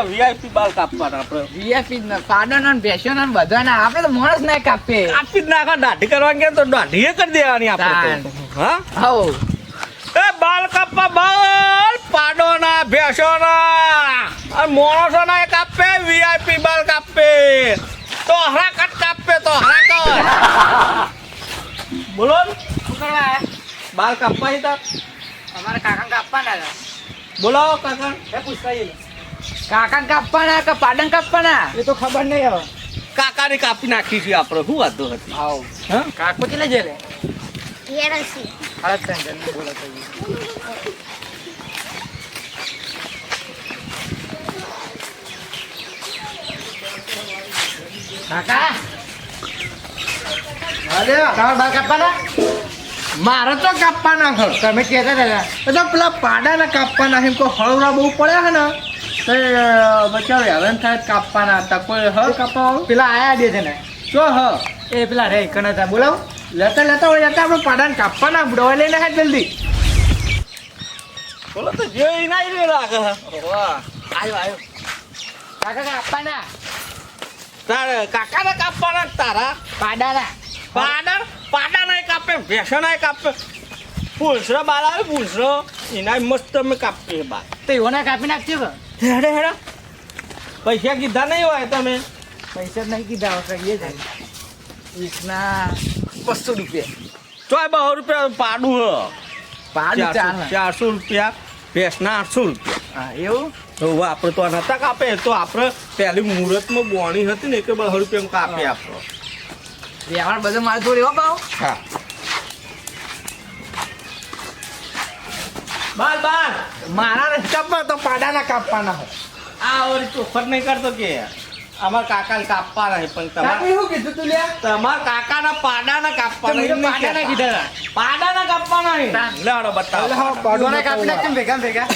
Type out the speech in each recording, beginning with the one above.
VIP બાલ કાપવાના આપણે VIP ને પાડો ને બેસ્યો ને બધાને આપણે તો માણસ ના કાપે કાપી જ નાખા દાઢી કરવા ગયા તો દાઢીએ કરી દેવાની આપણે તો. હા હો એ બાલ કાપવા બાલ પાડોના ભેંસોના અને માણસોના એ કાપે વીઆઈપી બાલ કાપે તો હરાકત કાપે તો હરાકત બોલો ને, શું કરવા બાલ કાપવા હતા અમારે કાકા કાપવાના હતા બોલાવો કાકા એ પૂછતા કાકા કાપવાના કે પાડન કાપવાના એ તો ખબર નહીં હવે કાકાને કાપી નાખી છે આપણે શું વાંધો હતી આવો હા કાકો ચલે જેલે યરસી હાલત સંજન બોલો તો કાકા અરે તમારે બાલ કાપવાના મારે તો કાપવાના છે તમે કહેતા હતા એ તો પેલા પાડાના કાપવાના છે કોઈ હળવરા બહુ પડ્યા છે ને તો બચાવ હેરાન થાય કાપવાના હતા કોઈ હ કાપવા પેલા આયા દે છે ને જો હ એ પેલા રે કણ હતા બોલાવો લેતા હોય જતા આપણે પાડાને કાપવાના દવા લઈને હે જલ્દી બોલો તો જે ના રે લાગે આવ્યો આવ્યો કાકા કાપવાના તારે કાકાને કાપવાના તારા પાડાના પાડા નહીં કાપે ભેંસો નહીં કાપે પૂંછરો બાલ આવે પૂંછરો એના મસ્ત અમે કાપીએ બાલ તો એઓને કાપી નાખજો કે હેડે હેડે પૈસા કીધા નહીં હોય તમે પૈસા જ નહીં કીધા હવે કહીએ જ વીસના 200 રૂપિયા ચોય 200 રૂપિયા પાડું હ પાડું ચાલે 400 રૂપિયા ભેંસના 800 રૂપિયા હા એવું તો આપણે તો નતા કાપે તો આપણે પહેલી મુહૂર્તમાં બોણી હતી ને કે 200 રૂપિયામાં કાપે આપણો વ્યવહાર બધો માલ જોડે હો પાવ હા બાલ બાલ મારા રસ્તા પર તો પાડાના કાપવાના હોય આ ઓરી ચોખટ નહીં કરતો કે અમારા કાકાને કાપવા નહીં પણ કાપી શું કીધું તું લ્યા તમારા કાકાના પાડાના કાપવા નહીં પાડાના કીધા પાડાના કાપવા નહીં લેડો બતાવો પાડોને કાપી નાખજો ને ભેગા ભેગા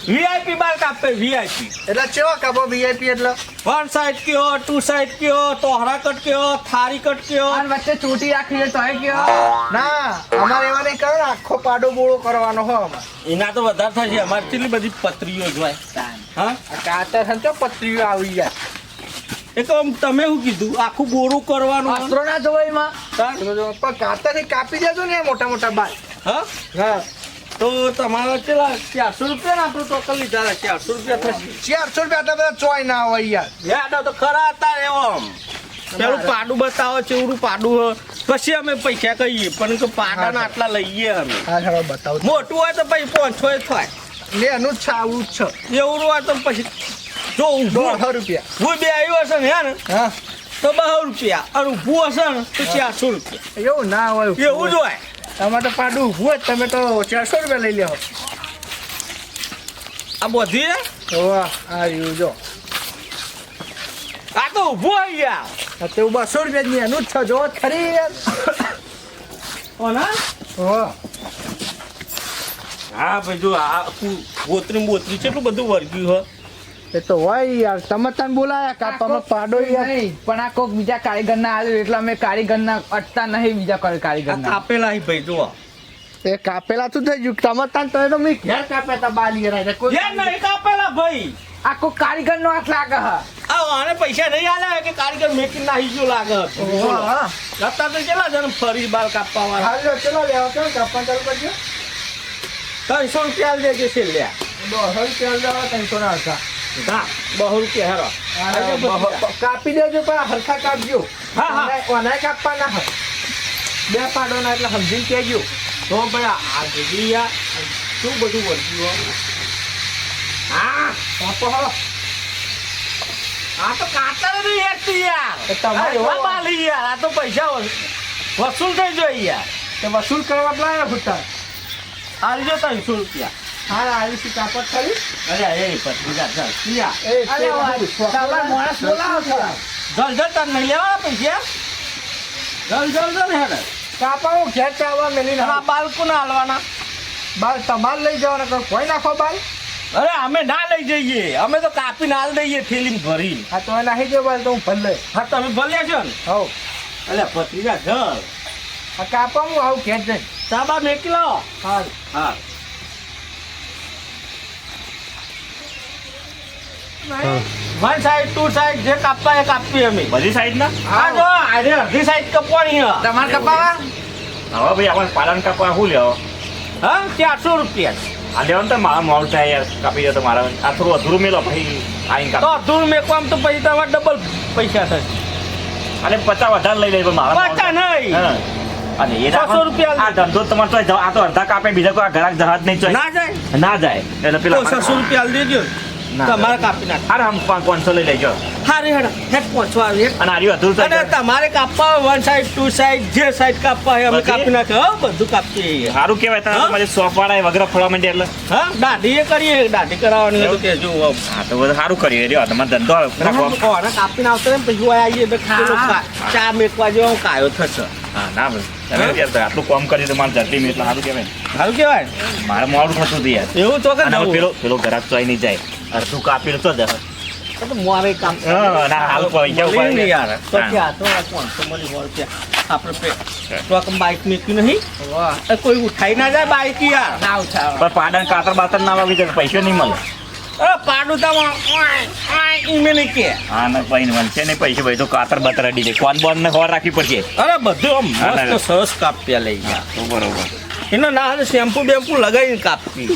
વીઆઈપી બાલ કાપે વીઆઈપી એટલે ચેવો કાપો વીઆઈપી એટલે વન સાઈડ કયો ટુ સાઈડ કયો તોહરા કટ કયો થારી કટ કયો અને વચ્ચે ચોટી રાખી છે તોય કયો ના અમારે એવા નહીં કરો ને આખો પાડો બોળો કરવાનો હોય અમારે એના તો વધારે થાય છે અમારે કેટલી બધી પતરીઓ જ હોય હા આ કાતર છે ને તો પતરીઓ આવી જાય એ તો તમે શું કીધું આખું બોરું કરવાનું અસ્ત્રો ના જોવાય માં પણ કાતરથી કાપી દેજો ને મોટા મોટા બાલ હા હા તો તમારા કેટલા 400 રૂપિયા ને આપણે ટોટલ લીધા 400 રૂપિયા થશે 400 રૂપિયા આટલા બધા ચોય ના હોય યાર યાદ તો ખરા હતા એવો પેલું પાડું બતાવો ચેવડું પાડું પછી અમે પૈસા કહીએ પણ કે પાડાના આટલા લઈએ અમે હા ચાલો બતાવો મોટું હોય તો પછી 500 થાય લે એનું જ છે આવું જ છે એવું હોય તો પછી જો ઊભું 100 રૂપિયા હું બે આવ્યો હશે ને હે ને હા તો 200 રૂપિયા અને ઊભું હશે ને તો 400 રૂપિયા એવું ના હોય એવું જ હોય તમે તો પાડું ઊભું હોય તમે તો 400 રૂપિયા લઈ લ્યો આ બધી વાહ આ રહ્યું જો આ તો ઊભું આવી ગયા આ તો 200 રૂપિયા ની એનું જ છે જો ખરી યાર ઓના વાહ હા ભાઈ જો આ બોતરી કેટલું બધું વર્ગ્યું હોય એ તો હોય યાર તમે તને બોલાયા કાપવામાં પાડો યાર નહીં પણ આ કોક બીજા કારીગર ના આવ્યું એટલે અમે કારીગર ના અટતા નહીં બીજા કારીગર આ ના કાપેલા હી ભાઈ જો એ કાપેલા તું થઈ ગયું તમે તને તો મેં ઘેર કાપ્યા તા બાલી યાર કોઈ યાર નહીં કાપેલા ભાઈ આ કોક કારીગર નો હાથ લાગે હા આ આને પૈસા નહીં આલે કે કારીગર મેકિંગ નાહી ગયો લાગે હા લતા તો કેટલા જણ ફરી બાલ કાપવા વાળા હાલો ચલો લેવા કેમ કાપવા ચાલુ કરજો 300 રૂપિયા દેજે છે લ્યા 200 રૂપિયા લેવા 300 ના હતા હા 200 રૂપિયા હેરો કાપી દેજો પણ હરખા કાપજો હા, હા. ઓનાય કાપવા ના હોય બે પાડોના એટલે સમજીને કહેજો તો ભાઈ આ જુદી યાર શું બધું વર્ગ્યું હોય હા કાપો હો આ તો કાતર નહીં હેઠતી યાર એ તમારે આ એવા બાલી યાર આ તો પૈસા વસૂલ થઈ જાય યાર તે વસૂલ કરવા લાયા ફૂટા આ લીધો 300 રૂપિયા હા આવી છે કાપડ ખાલી અરે એ પછી ચાલ લ્યા એ અરે વાહ, તમારે માણસ બોલાવો થોડા. જલ તાર નહીં લેવાના પૈસા જલ હેડે કાપાઓ ઘેર ચાવવા મેલી આ ના બાળકો ના હાલવાના બાલ તમારે લઈ જવાના કોઈ કોઈ નાખો બાલ અરે અમે ના લઈ જઈએ અમે તો કાપીને હાલ દઈએ થેલીમાં ભરીને હા તો નાખી દો બાલ તો હું ભલે હા તમે ભલે છો ને હવ એટલે પત્રીજા જલ આ કાપા હું આવું ઘેર જઈ ચાબા મેકી લાવો હા હા વન સાઈડ ટુ સાઈડ જે કાપવા એ કાપવી અમે બધી સાઈડ ના હા જો આજે અડધી સાઈડ કપવાની હે. તમારે કપાવા હવે ભાઈ આપણે પાલન કાપવા શું લેવો હા 400 રૂપિયા આ લેવાનું તો મારા મોડ થાય યાર કાપી દો તો મારા આ થોડું અધૂરું મેલો પછી આવીને તો કાપ અધૂર મેકવામ તો પછી તમારે ડબલ પૈસા થશે. અને 50 વધારે લઈ લે પણ મારા મોડ પચાસ નહીં. હા. અને એ 600 રૂપિયા આ ધંધો તમારે તો આ તો અડધા કાપે બીજા કોઈ ગ્રાહક જહાજ નહીં ચોય ના જાય ના જાય એટલે તો પેલા 600 રૂપિયા આલી દેજો ના. તમારે કાપી નાખ. અરે આમ 500 લઈ લેજો હારી હેડ હેડ પહોંચવા આવીએ. અને આર્યું અધૂરું અને થાય તમારે કાપવા વન સાઈડ ટુ સાઈડ જે સાઈડ કાપવા હોય અમે બધી? કાપી નાખે હો બધું કાપીએ. સારું કહેવાય હા? તમારે સોફવાળા વગેરે ફળવા માંડે એટલે હા દાઢી એ કરીએ દાઢી કરાવવાની હોય તો કહેજો. હા તો બધું સારું કર્યું રહ્યો તમારે ધંધો રાખો. કોને કાપીને આવતો ને પછી ઓય આવીએ તો પેલો ચા મેકવા જેવો કાયો થશે. હા ના ભાઈ તમે યાર તો આટલું કામ કર્યું તમારે જલ્દી મેં એટલે સારું કહેવાય સારું કહેવાય મારે મોડું થતું હતું યાર એવું તો કે અને હવે નવું. પેલો ગ્રાહક ચોઈ નહીં જાય અડધું કાપી તો જ તો મારે કામ હા, ના, હાલ પૈસા મળે ઉપાડી ને લે. યાર તો હા. ક્યાં તો 500 મળી હોય ત્યાં આપણે તો આ બાઈક મૂક્યું નહીં એ કોઈ ઉઠાઈ ના જાય બાઈક યાર. ના ઉઠાવ પણ પાડણ કાતર બાતર ના વાવી જાય પૈસા નહીં મળે અરે પાડું તો ઈમે નહીં કે હા ના ભાઈ વનશે નહીં પૈસા ભાઈ તો કાતર બાતર અડી જાય કોન બોન ને ખબર રાખવી પડશે અરે બધું આમ ના, ના, ના. મસ્ત સરસ કાપ્યા લઈ ગયા. તો બરોબર એનો ના હાલે શેમ્પુ બેમ્પુ લગાવીને કાપી.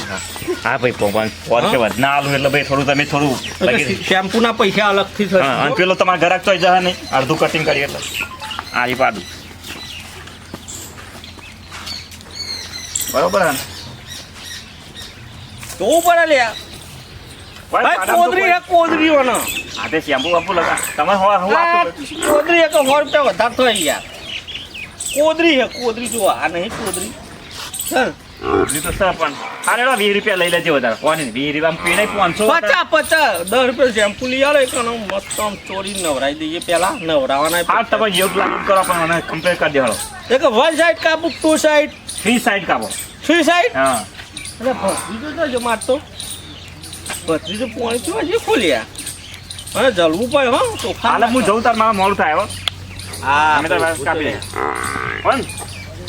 હા ભાઈ પણ ફોન કે વધના આલું એટલે ભાઈ થોડું તમે થોડું બાકી શેમ્પુ ના પૈસા અલગથી હા અને થશે. પેલો તમારા ગ્રાહક ચોઈ જશે નહીં અડધું કટિંગ કરી એટલે આરી પાડું બરોબર હે ને? જોવું પડે લે ભાઈ, ભાઈ પાડામાં તો કોદરી હે કોદરી ઓનો હા તે શેમ્પુ બાપુ લગા તમે હું કોદરી હે તો 100 રૂપિયા વધારે થાય યાર. કોદરી હે કોદરી જો આ નહીં કોદરી ચાલ તો સર પણ અરે 20 રૂપિયા લઈ લેજો વધારે કોની 20 રૂપિયા પીને 500 50 10 રૂપિયા શેમ્પુ લઈ આલો એક મસ્ત આમ ચોરી નવરાઈ દઈએ પેલા નવરાવાના હા તમે યોગ લાગુ કરો પણ મને કમ્પ્લીટ કરી દેવાળો એક વન સાઈડ કાપુ ટુ સાઈડ 3 સાઈડ કાપો થ્રી સાઈડ હા અરે ભત્રીજો તો જો મારતો ભત્રીજો પોણી તો હજી ખોલ્યા અને જલવું પડે હો તો હાલે હું જઉં તાર મારા મોડું થાય હો હા અમે તો કાપી દે પણ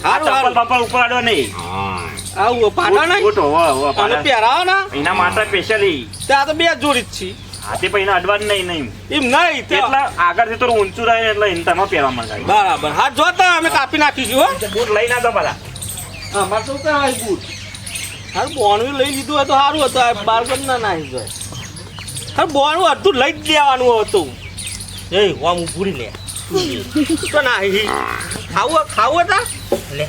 આ હારું, ચપ્પલ હારું. બપ્પલ ઉપર આડો નહીં આવું પાડા નહીં બૂટ, હો, હો, અને પાડા. પહેરાવો ને એના માટે સ્પેશિયલી ત્યાં તો બે જોડી જ છે હાથે પછી એના અડવાનું નહીં નહીં એમ નહીં તે એટલે આગળથી થોડું ઊંચું રહે એટલે એને તમે પહેરવા માંગે બરાબર હા જોતા અમે કાપી નાખીશું હો બૂટ લઈ ના દો બધા અમારે તો કહેવાય બૂટ હારું બોણું લઈ લીધું હોય તો સારું હતું આ બારગન ના નાખી જાય હારું બોણું હતું લઈ જ દેવાનું હતું એ આમ ઊભું લે તો નાહી ખાવું હતા લે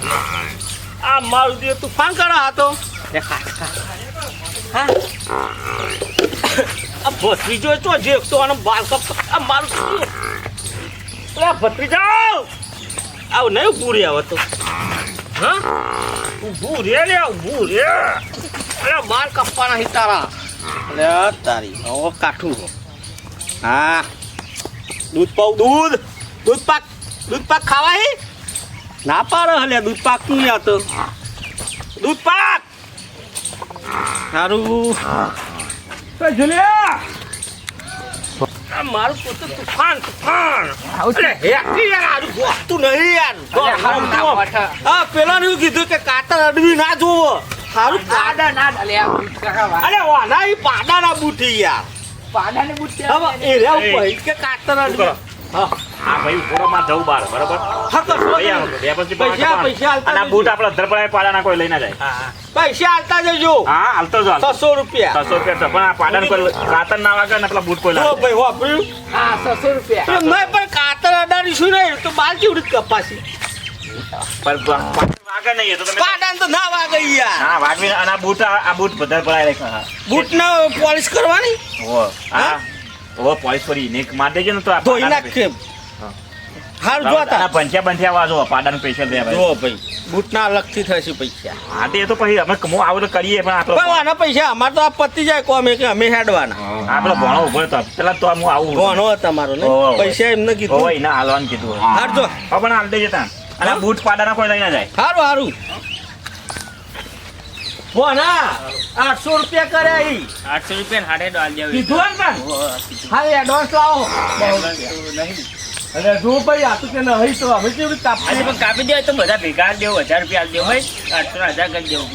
આ મારું દે તું ફાંક કરા હતો લે ખા હા આ ભત્રીજો તો જે તો આનો બાલ કપ આ મારું લે ભત્રીજો આવ નહીં ઊભું રે હવે તો હા ઊભું રે લે ઊભું રે અરે બાલ કપવાના હી તારા અરે તારી ઓ કાઠું હા દૂધ પાવ દૂધ પાક ખાવા હે ના પાડે હલે દૂધ પાક નહીં આવતો દૂધ પાક સારું જુલિયા આ મારું પોતે તુફાન અરે હેકી યાર આજુ ગોતું નહીં યાર હા પેલા ને કીધું કે કાતર અડવી ના જોવો સારું પાડા ના ડાલે આ બૂટ કાકા અરે વાના ઈ પાડાના બુઠી યાર પાડાને બૂટ હવે એ રે ઉપર કે કાતર અડવી હા હા ભાઈ ઉભોમાં જવું બાર બરાબર હા તો ભાઈ આવો તો બે પછી પૈસા હાલતા અને આ બૂટ આપણા ધરપડાએ પાડાના કોઈ લઈ ના જાય પૈસા હાલતા જજો હા હાલતો જો 600 રૂપિયા 600 રૂપિયા તો પણ આ પાડાને કોઈ કાતર ના વાગે ને પેલા બૂટ કોઈ જો લાગે ભાઈ વાપર્યું હા 600 રૂપિયા મેં પણ કાતર અડાડીશું નહીં તો બાલ કેવડી કપાસી પણ વાગે નહીં એ તો તમે પાડાને તો ના વાગે યાર હા વાગવી અને આ બૂટ બધા પડાય રાખ્યા હા બૂટને પોલિશ કરવાની ઓ હા ઓ પોલીસ પડી ને માર દેજો ને તો આ ધોઈ નાખે હાલ જોતા બંધ્યા વાજો પાડાનું સ્પેશિયલ દે ભાઈ જો ભાઈ બૂટના અલગથી થશે પૈસા હા તે તો પછી અમે કમો આવું તો કરીએ પણ આટલો પણ આના પૈસા અમારે તો આ પતી જાય કોમે કે અમે હેડવાના આપણો ભણો ઉભો હતો પેલા તો હું આવું ભણો તમારો ને ઓહો. પૈસા એમને કીધું હોય ના હાલવાનું કીધું હાર જો હા પણ હાલ દેજે તાં અને આ બૂટ પાડાના કોઈ લઈ ના જાય સારું સારું બોના 800 રૂપિયા કર્યા ઈ 800 રૂપિયા હાડે ડાલ દેવી કીધું ને પણ હા એડવાન્સ લાવો અરે જો ભાઈ આ તો કે નહીં તો અમે કેવી રીતે આજે પણ કાપી દે તો બધા ભેગા દેવું 1000 રૂપિયા દેવું ભાઈ 800 1000 કરી દેવું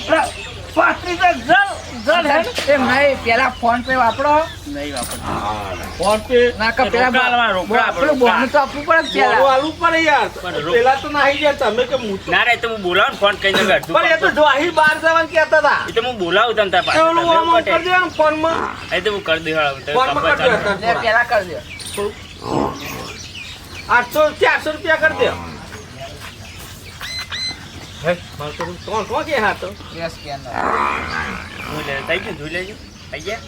પાત્રી તો એ ભાઈ પેલા ફોન પે વાપરો નહીં વાપરતો. ફોન પે ના કે પેલા રોકડા આલવા, રોકડા આપો, પેલું રોકડા. બોનસ તો આપવું પડે બોલો પેલા આલુ પડે યાર પણ પેલા તો નાહી ગયા તમે કે હું તો ના રે તો હું બોલાવું ને ફોન કઈ જગ્યાએ અડધું પણ એ તો જોહી બહાર જવાનું કહેતા હતા એ તો હું બોલાવું તને તાર પાસે. ઓલું આમ આમ કરી દેવાનું ફોનમાં એ તો હું કરી દઉં હાલ. તમે ફોનમાં કામ કરજો ચાલુ. અત્યારે. લે, પેલા કરી દે 800 400 રૂપિયા કરી દે હે માર તો કોણ કે હા તો યસ સ્કેનર જોઈ લે, થઈ ગયું, જોઈ લેજો. થઈ ગયા?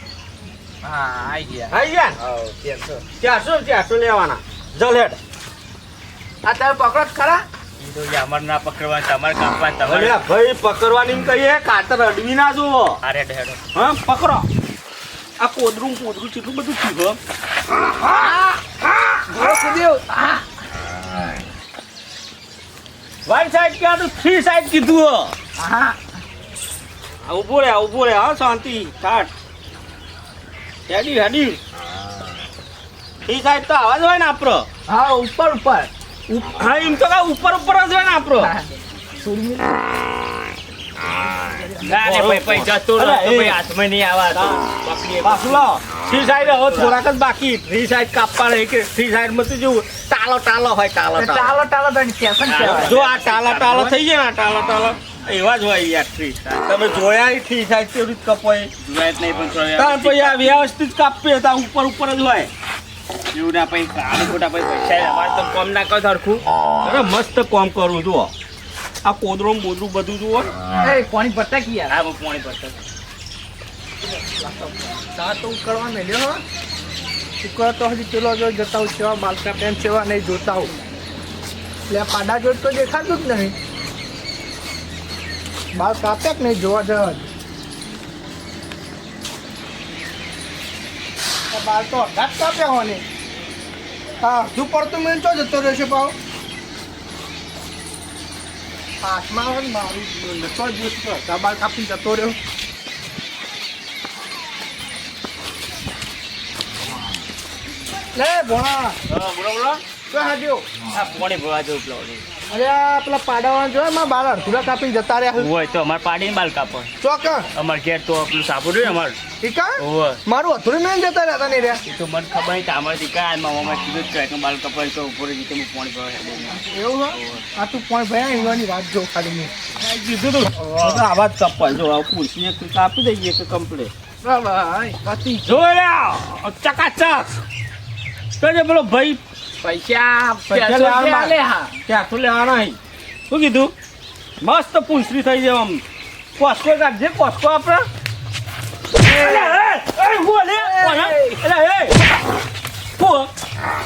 હા આઈ ગયા આઈ ગયા હા 400 400 લેવાના જલ હેડ આ તારે પકડો જ ખરા ઈ તો ઈ અમારે ના પકડવાનું, તમારે કાપવાનું, તમારે. અરે ભાઈ પકડવાની એમ કહીએ કાતર અડવી ના જુઓ હા, હેડો, હેડો. હા પકડો આ કોદરું કેટલું બધું થયું બોલો કુદ્યો હા વન સાઈડ ક્યાં તો 3 સાઈડ કીધું હો હા આ ઊભો રે હા શાંતિ કાટ હેડી 3 સાઈડ તો આવા જ હોય ને આપણો હા ઉપર ઉપર હા એમ તો કા ઉપર જ હોય ને આપણો હા. સુરમી ના રે ભાઈ, ભાઈ, જતો રહો, અરે, તો એ. ભાઈ હાથમાં નહીં આવા તો. પકડીએ. પાછું લાવો 3 સાઈડ હવે થોડાક જ બાકી 3 સાઈડ કાપવા રહી કે 3 સાઈડ માં તો જેવું ટાલો હોય ટાલો ચાલો ચાલો તો ફેશન કહેવાય જો આ ટાલો થઈ જાય ને ટાલો એવા જ હોય યાર 3 સાઈડ તમે જોયા 3 સાઈડ કેવી રીતે કપાય જોયા જ નહીં પણ થોડા તાર પછી આ વ્યવસ્થિત કાપીએ તો ઉપર જ હોય એવું ના પછી કાળી ખોટા પછી પૈસા અમારે તો કોમ ના કરો સરખું. અરે મસ્ત કામ કરવું જુઓ આ કોદરો ને બોદરું બધું જુઓ એ કોની પત્તા કી યાર હા, હું પોણી પડતો. ચા તો ઉકળવા મેલ્યો હો ઉકળવા તો હજી પેલો જો જતા હું સેવા બાલકા પેન સેવા નહીં જોતા હું એટલે આ પાડા જોડ તો દેખાતું જ નહીં બાલ કાપ્યા કે નહીં જોવા જવા જ. આ બાલ તો અડધા જ કાપ્યા હોને હા હજુ પડતું મેં તો જતો રહેશે પાવ હાથમાં આવે ને મારું નતો જ તો અડધા બાલ કાપીને જતો રહ્યો લે ભોણા હા, બોલો, બોલો. તો હાજો આ પોણી ભરવા જવું પેલો ઓલો. અરે આ પેલા પાડાવાળા જોયા માં બાર અડધુરા કાપીને જતા રહ્યા હોય તો અમારે પાડીને બાલ કાપો. ચોક અમારે ઘેર તો પેલું સાબુ રહ્યું અમારે. ઈકા હોય. મારું અધૂરું મેં જતા રહેતા નહીં રહ્યા એ તો મને ખબર નહીં, અમારેથી કાંઈ મારા મામા કીધું જ કે બાલ કપાય તો ઉપર રીતે હું પોણી ભરવા હેડું. એવું હા આ તું પણ ભયા એવાની વાત જો ખાલી મેં કીધું તું આવા જ કપાય જો આ ખુરશી કાપી દઈએ કે કમ્પ્લીટ ભાઈ પતિ જોઈ લ્યા ચકાચક કહેજે પેલો ભાઈ પૈસા પૈસા 400 લેવા રૂપિયા લે હા 400 લેવાના અહીં શું કીધું મસ્ત પૂંછડી થઈ જાય આમ કોસ્કો કાઢજે કોસ્કો આપણે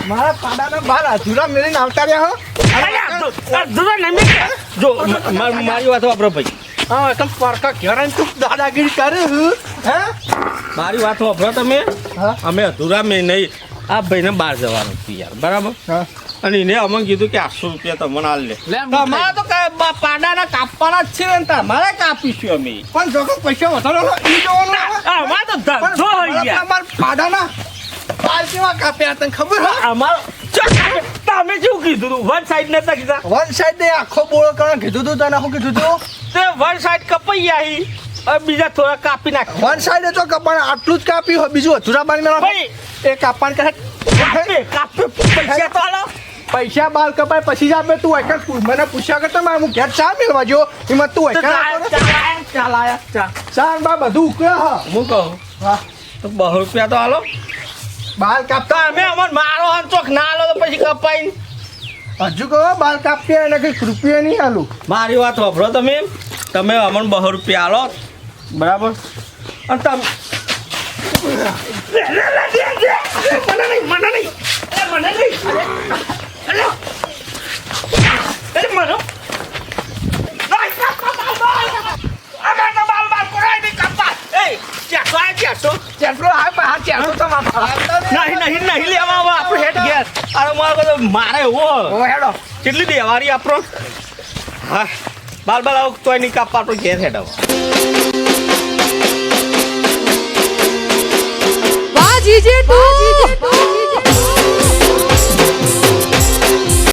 મારા પાડાના બાર અધૂરા મેળીને આવતા રહ્યા હો જો મારી વાત વાપરો ભાઈ હા એકદમ પરકા ઘેર આવીને તું દાદાગીરી કરે હે મારી વાત વાપરો તમે હા અમે અધૂરા મેં નહીં આ ભાઈને બહાર જવાનું હતું યાર બરાબર હા અને એને અમને કીધું કે 800 રૂપિયા તમને હાલ લે લે, તમારે તો પાડાના કાપવાના જ છે ને તમારે કાપીશું અમે પણ જો કે પૈસા વધારો ઈ જોવાનું આવે. અમારે તો ધંધો હોય પણ યાર અમારા પાડાના બાલ કેવા કાપ્યા તને ખબર હે અમારો તમે શું કીધું તું વન સાઈડ નતા કીધા વન સાઈડ ને આખો બોળો કરવા કીધું તું તને શું કીધું તું તે વન સાઈડ કપાઈ આવી હવે બીજા થોડા કાપી નાખ વન સાઈડ તો કપાણ આટલું જ કાપ્યું હોય બીજું અધૂરા બાલ મેળવા ભાઈ એ કાપાણ કરે કાપે પૈસા તો આલો પૈસા બાલ કપાય પછી જ આપે તું એક મને પૂછ્યા કરતા મારે હું ઘેર ચા મેળવા જો એમાં તું એક ચાલ આયા ચા બા બધું ઉકળ્યા હા હું કહું વાહ તો 200 રૂપિયા તો આલો બાલ તો કાપતા અમે અમર મારો ચોક ના આલો તો પછી કપાઈ હજુ કહો બાલ કાપ્યા એને કંઈક રૂપિયા નહીં આલું મારી વાત વાપરો તમે તમે અમને 200 રૂપિયા આલો બરાબર અને તમે મને નહીં નહીં લેવા આવો આપણે હેડ ગેસ અરે મારે એવો હેડો કેટલી દેવારી આપણો હા બાલ આવો તોય નહીં કાપવા આપણે ઘેર હેડ આવો Bajije tu.